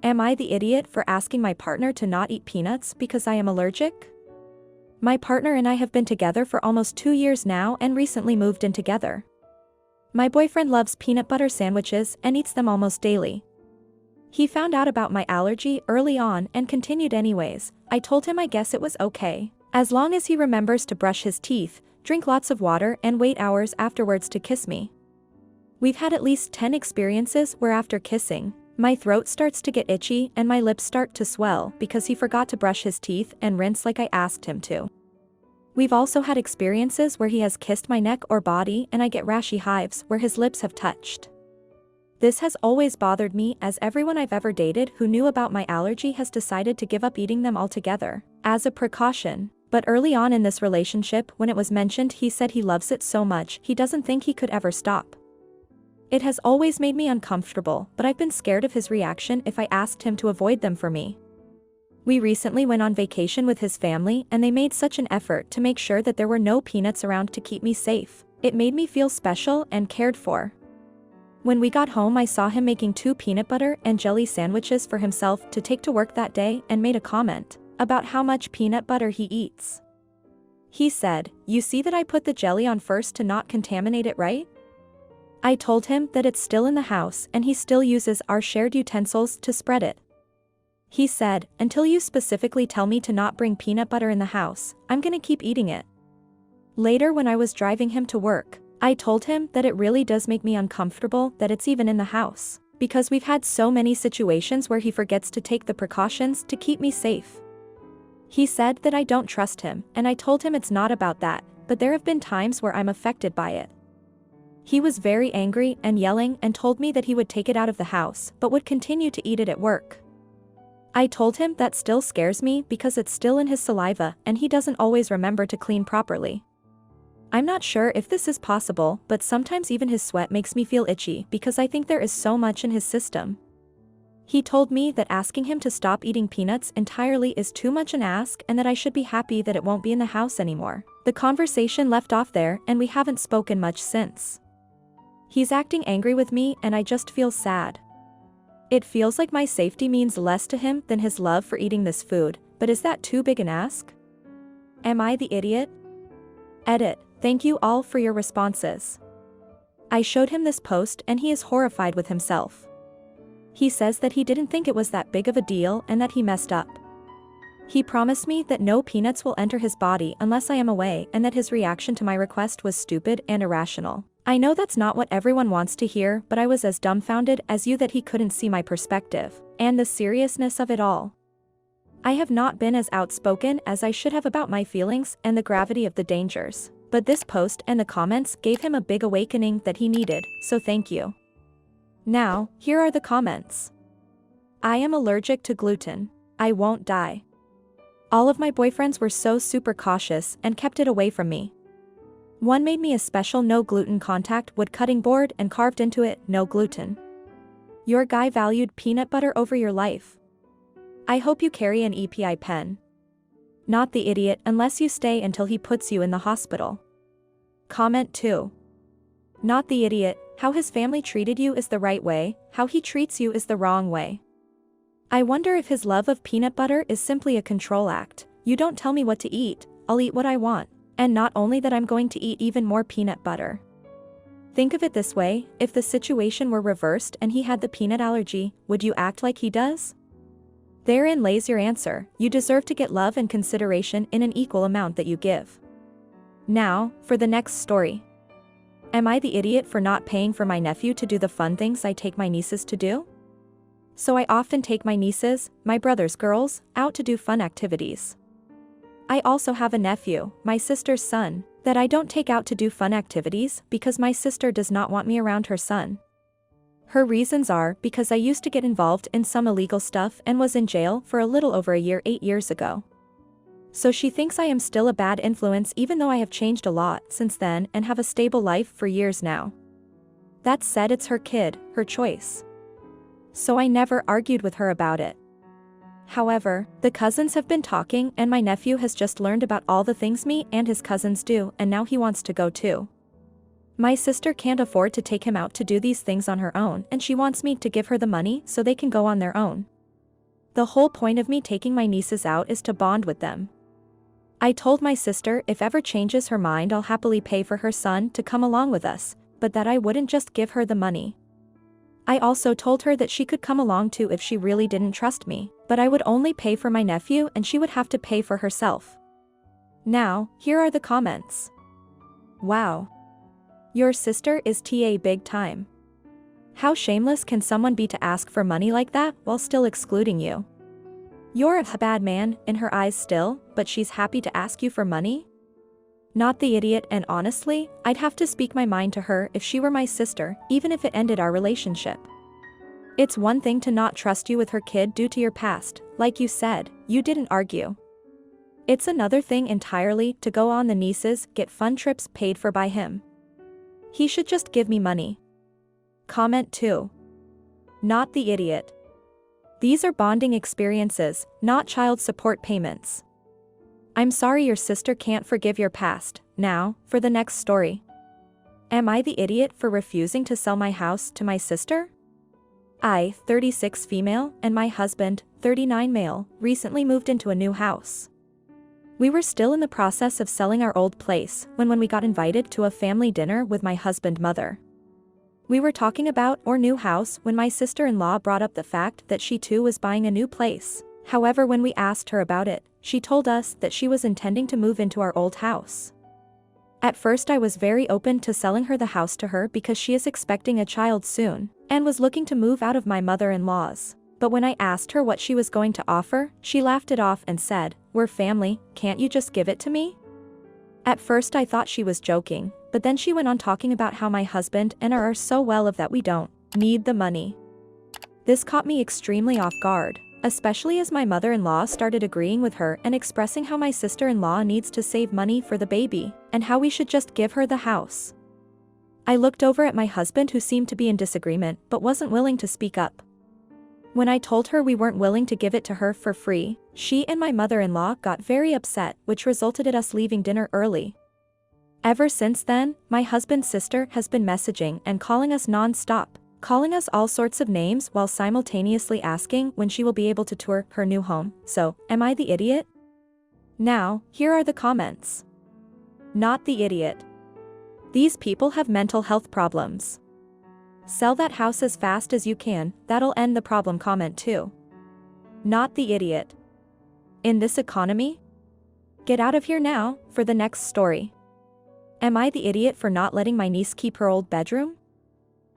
Am I the idiot for asking my partner to not eat peanuts because I am allergic? My partner and I have been together for almost 2 years now and recently moved in together. My boyfriend loves peanut butter sandwiches and eats them almost daily. He found out about my allergy early on and continued anyways. I told him I guess it was okay, as long as he remembers to brush his teeth, drink lots of water and wait hours afterwards to kiss me. We've had at least 10 experiences where after kissing, my throat starts to get itchy and my lips start to swell because he forgot to brush his teeth and rinse like I asked him to. We've also had experiences where he has kissed my neck or body and I get rashy hives where his lips have touched. This has always bothered me as everyone I've ever dated who knew about my allergy has decided to give up eating them altogether, as a precaution. But early on in this relationship when it was mentioned he said he loves it so much he doesn't think he could ever stop. It has always made me uncomfortable, but I've been scared of his reaction if I asked him to avoid them for me. We recently went on vacation with his family and they made such an effort to make sure that there were no peanuts around to keep me safe. It made me feel special and cared for. When we got home I saw him making 2 peanut butter and jelly sandwiches for himself to take to work that day and made a comment about how much peanut butter he eats. He said, "You see that I put the jelly on first to not contaminate it, right?" I told him that it's still in the house and he still uses our shared utensils to spread it. He said, "Until you specifically tell me to not bring peanut butter in the house, I'm gonna keep eating it." Later when I was driving him to work, I told him that it really does make me uncomfortable that it's even in the house, because we've had so many situations where he forgets to take the precautions to keep me safe. He said that I don't trust him, and I told him it's not about that, but there have been times where I'm affected by it. He was very angry and yelling and told me that he would take it out of the house but would continue to eat it at work. I told him that still scares me because it's still in his saliva and he doesn't always remember to clean properly. I'm not sure if this is possible, but sometimes even his sweat makes me feel itchy because I think there is so much in his system. He told me that asking him to stop eating peanuts entirely is too much an ask and that I should be happy that it won't be in the house anymore. The conversation left off there and we haven't spoken much since. He's acting angry with me and I just feel sad. It feels like my safety means less to him than his love for eating this food, but is that too big an ask? Am I the idiot? Edit. Thank you all for your responses. I showed him this post and he is horrified with himself. He says that he didn't think it was that big of a deal and that he messed up. He promised me that no peanuts will enter his body unless I am away and that his reaction to my request was stupid and irrational. I know that's not what everyone wants to hear, but I was as dumbfounded as you that he couldn't see my perspective and the seriousness of it all. I have not been as outspoken as I should have about my feelings and the gravity of the dangers, but this post and the comments gave him a big awakening that he needed, so thank you. Now, here are the comments. I am allergic to gluten. I won't die. All of my boyfriends were so super cautious and kept it away from me. One made me a special no gluten contact wood cutting board and carved into it, no gluten. Your guy valued peanut butter over your life. I hope you carry an EPI pen. Not the idiot unless you stay until he puts you in the hospital. Comment 2. Not the idiot, how his family treated you is the right way, how he treats you is the wrong way. I wonder if his love of peanut butter is simply a control act. You don't tell me what to eat, I'll eat what I want. And not only that, I'm going to eat even more peanut butter. Think of it this way, if the situation were reversed and he had the peanut allergy, would you act like he does? Therein lays your answer. You deserve to get love and consideration in an equal amount that you give. Now, for the next story. Am I the idiot for not paying for my nephew to do the fun things I take my nieces to do? So I often take my nieces, my brother's girls, out to do fun activities. I also have a nephew, my sister's son, that I don't take out to do fun activities because my sister does not want me around her son. Her reasons are because I used to get involved in some illegal stuff and was in jail for a little over a year 8 years ago. So she thinks I am still a bad influence even though I have changed a lot since then and have a stable life for years now. That said, it's her kid, her choice. So I never argued with her about it. However, the cousins have been talking and my nephew has just learned about all the things me and his cousins do and now he wants to go too. My sister can't afford to take him out to do these things on her own and she wants me to give her the money so they can go on their own. The whole point of me taking my nieces out is to bond with them. I told my sister if ever changes her mind I'll happily pay for her son to come along with us, but that I wouldn't just give her the money. I also told her that she could come along too if she really didn't trust me, but I would only pay for my nephew and she would have to pay for herself. Now, here are the comments. Wow. Your sister is TA big time. How shameless can someone be to ask for money like that while still excluding you? You're a bad man in her eyes still, but she's happy to ask you for money? Not the idiot, and honestly, I'd have to speak my mind to her if she were my sister, even if it ended our relationship. It's one thing to not trust you with her kid due to your past, like you said, you didn't argue. It's another thing entirely to go on the nieces get fun trips paid for by him. He should just give me money. Comment 2. Not the idiot. These are bonding experiences, not child support payments. I'm sorry your sister can't forgive your past. Now, for the next story. Am I the idiot for refusing to sell my house to my sister? I, 36 female, and my husband, 39 male, recently moved into a new house. We were still in the process of selling our old place when we got invited to a family dinner with my husband's mother. We were talking about our new house when my sister-in-law brought up the fact that she too was buying a new place. However, when we asked her about it, she told us that she was intending to move into our old house. At first I was very open to selling her the house to her because she is expecting a child soon, and was looking to move out of my mother-in-law's. But when I asked her what she was going to offer, she laughed it off and said, "We're family, can't you just give it to me?" At first I thought she was joking, but then she went on talking about how my husband and I are so well off that we don't need the money. This caught me extremely off guard, especially as my mother-in-law started agreeing with her and expressing how my sister-in-law needs to save money for the baby, and how we should just give her the house. I looked over at my husband who seemed to be in disagreement but wasn't willing to speak up. When I told her we weren't willing to give it to her for free, she and my mother-in-law got very upset, which resulted in us leaving dinner early. Ever since then, my husband's sister has been messaging and calling us non-stop, calling us all sorts of names while simultaneously asking when she will be able to tour her new home. So, am I the idiot? Now, here are the comments. Not the idiot. These people have mental health problems. Sell that house as fast as you can, that'll end the problem. Comment 2. Not the idiot. In this economy? Get out of here now, for the next story. Am I the idiot for not letting my niece keep her old bedroom?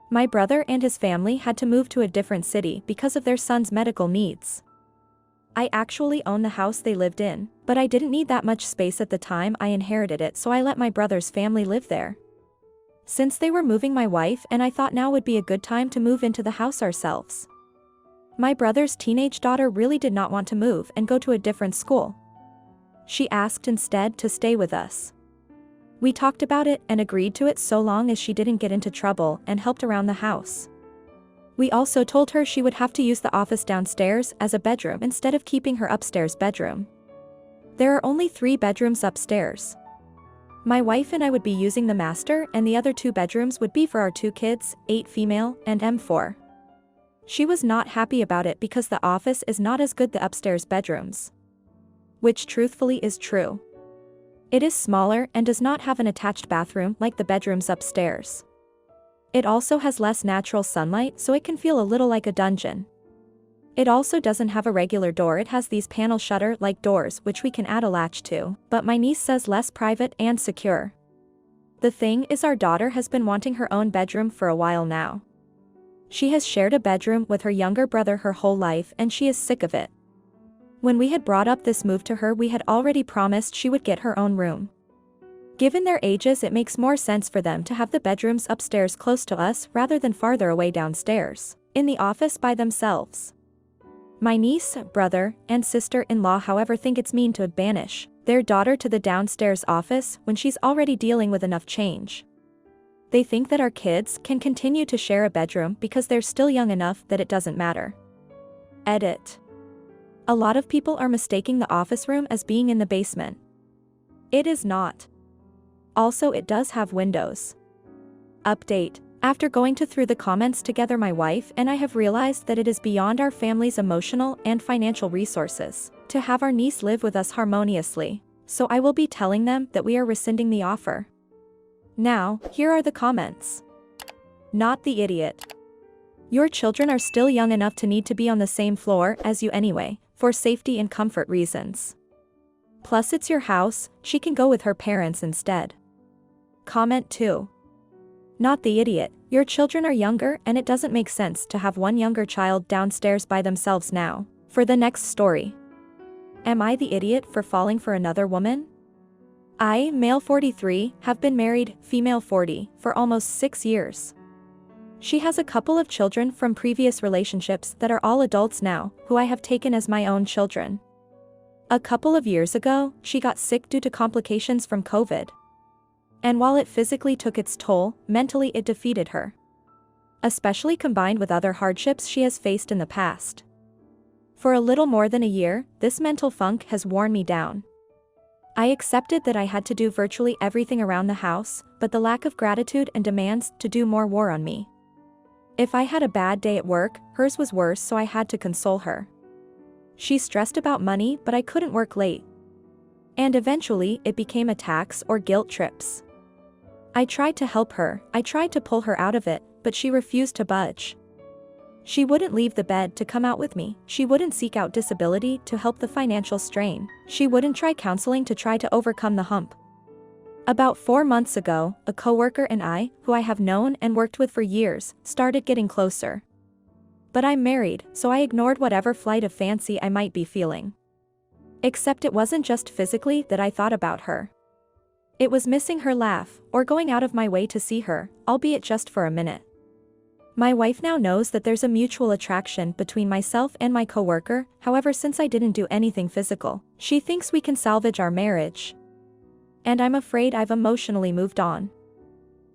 My brother and his family had to move to a different city because of their son's medical needs. I actually own the house they lived in, but I didn't need that much space at the time I inherited it, so I let my brother's family live there. Since they were moving my wife and I thought now would be a good time to move into the house ourselves. My brother's teenage daughter really did not want to move and go to a different school. She asked instead to stay with us. We talked about it and agreed to it so long as she didn't get into trouble and helped around the house. We also told her she would have to use the office downstairs as a bedroom instead of keeping her upstairs bedroom. There are only 3 bedrooms upstairs. My wife and I would be using the master and the other 2 bedrooms would be for our 2 kids, 8 female and M4. She was not happy about it because the office is not as good the upstairs bedrooms. Which truthfully is true. It is smaller and does not have an attached bathroom like the bedrooms upstairs. It also has less natural sunlight, so it can feel a little like a dungeon. It also doesn't have a regular door, it has these panel shutter-like doors which we can add a latch to, but my niece says less private and secure. The thing is, our daughter has been wanting her own bedroom for a while now. She has shared a bedroom with her younger brother her whole life and she is sick of it. When we had brought up this move to her, we had already promised she would get her own room. Given their ages, it makes more sense for them to have the bedrooms upstairs close to us rather than farther away downstairs, in the office by themselves. My niece, brother, and sister-in-law however think it's mean to banish their daughter to the downstairs office when she's already dealing with enough change. They think that our kids can continue to share a bedroom because they're still young enough that it doesn't matter. Edit. A lot of people are mistaking the office room as being in the basement. It is not. Also, it does have windows. Update. After going through the comments together, my wife and I have realized that it is beyond our family's emotional and financial resources to have our niece live with us harmoniously. So I will be telling them that we are rescinding the offer. Now, here are the comments. Not the idiot. Your children are still young enough to need to be on the same floor as you anyway, for safety and comfort reasons. Plus it's your house, she can go with her parents instead. Comment 2. Not the idiot. Your children are younger and it doesn't make sense to have one younger child downstairs by themselves now. For the next story. Am I the idiot for falling for another woman? I, male 43, have been married, female 40, for almost 6 years. She has a couple of children from previous relationships that are all adults now, who I have taken as my own children. A couple of years ago, she got sick due to complications from COVID. And while it physically took its toll, mentally it defeated her. Especially combined with other hardships she has faced in the past. For a little more than a year, this mental funk has worn me down. I accepted that I had to do virtually everything around the house, but the lack of gratitude and demands to do more wore on me. If I had a bad day at work, hers was worse, so I had to console her. She stressed about money, but I couldn't work late. And eventually, it became attacks or guilt trips. I tried to help her, I tried to pull her out of it, but she refused to budge. She wouldn't leave the bed to come out with me, she wouldn't seek out disability to help the financial strain, she wouldn't try counseling to try to overcome the hump. About 4 months ago, a coworker and I, who I have known and worked with for years, started getting closer. But I'm married, so I ignored whatever flight of fancy I might be feeling. Except it wasn't just physically that I thought about her. It was missing her laugh, or going out of my way to see her, albeit just for a minute. My wife now knows that there's a mutual attraction between myself and my coworker, however, since I didn't do anything physical, she thinks we can salvage our marriage. And I'm afraid I've emotionally moved on.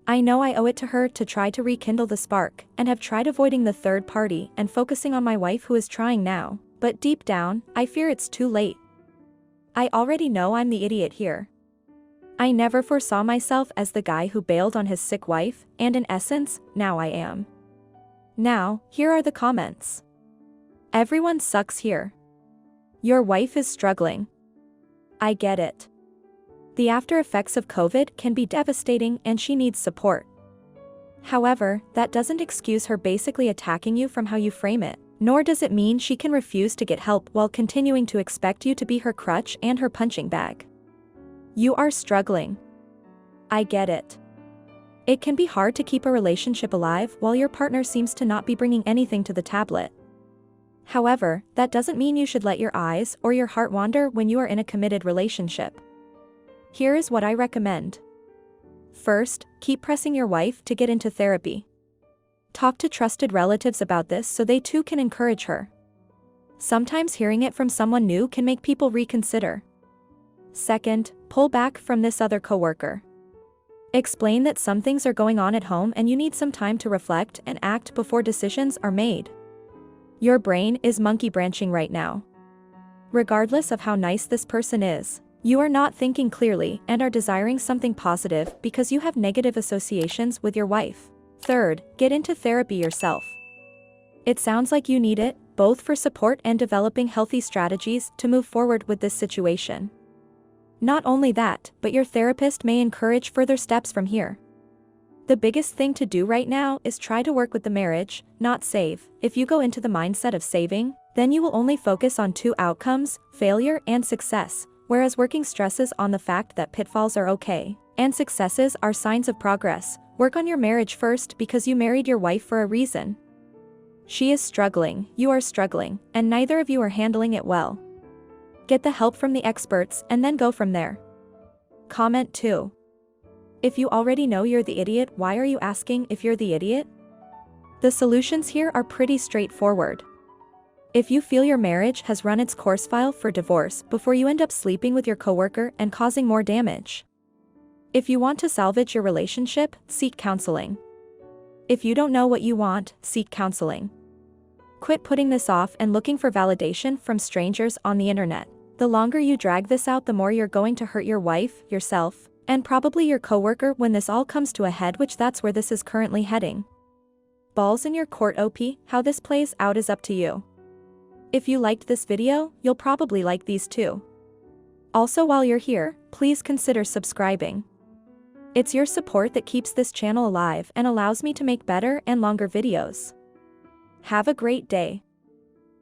I know I owe it to her to try to rekindle the spark, and have tried avoiding the third party and focusing on my wife who is trying now, but deep down, I fear it's too late. I already know I'm the idiot here. I never foresaw myself as the guy who bailed on his sick wife, and in essence, now I am. Now, here are the comments. Everyone sucks here. Your wife is struggling. I get it. The after effects of COVID can be devastating and she needs support. However, that doesn't excuse her basically attacking you from how you frame it, nor does it mean she can refuse to get help while continuing to expect you to be her crutch and her punching bag. You are struggling. I get it. It can be hard to keep a relationship alive while your partner seems to not be bringing anything to the tablet. However, that doesn't mean you should let your eyes or your heart wander when you are in a committed relationship. Here is what I recommend. First, keep pressing your wife to get into therapy. Talk to trusted relatives about this so they too can encourage her. Sometimes hearing it from someone new can make people reconsider. Second, pull back from this other coworker. Explain that some things are going on at home and you need some time to reflect and act before decisions are made. Your brain is monkey branching right now. Regardless of how nice this person is, you are not thinking clearly and are desiring something positive because you have negative associations with your wife. Third, get into therapy yourself. It sounds like you need it, both for support and developing healthy strategies to move forward with this situation. Not only that, but your therapist may encourage further steps from here. The biggest thing to do right now is try to work with the marriage, not save. If you go into the mindset of saving, then you will only focus on 2 outcomes, failure and success, whereas working stresses on the fact that pitfalls are okay, and successes are signs of progress. Work on your marriage first because you married your wife for a reason. She is struggling, you are struggling, and neither of you are handling it well. Get the help from the experts and then go from there. Comment 2. If you already know you're the idiot, why are you asking if you're the idiot? The solutions here are pretty straightforward. If you feel your marriage has run its course, file for divorce before you end up sleeping with your coworker and causing more damage. If you want to salvage your relationship, seek counseling. If you don't know what you want, seek counseling. Quit putting this off and looking for validation from strangers on the internet. The longer you drag this out, the more you're going to hurt your wife, yourself, And probably your coworker when this all comes to a head, which that's where this is currently heading. Balls in your court, OP. How this plays out is up to you. If you liked this video, you'll probably like these too. Also, while you're here, please consider subscribing. It's your support that keeps this channel alive and allows me to make better and longer videos. Have a great day.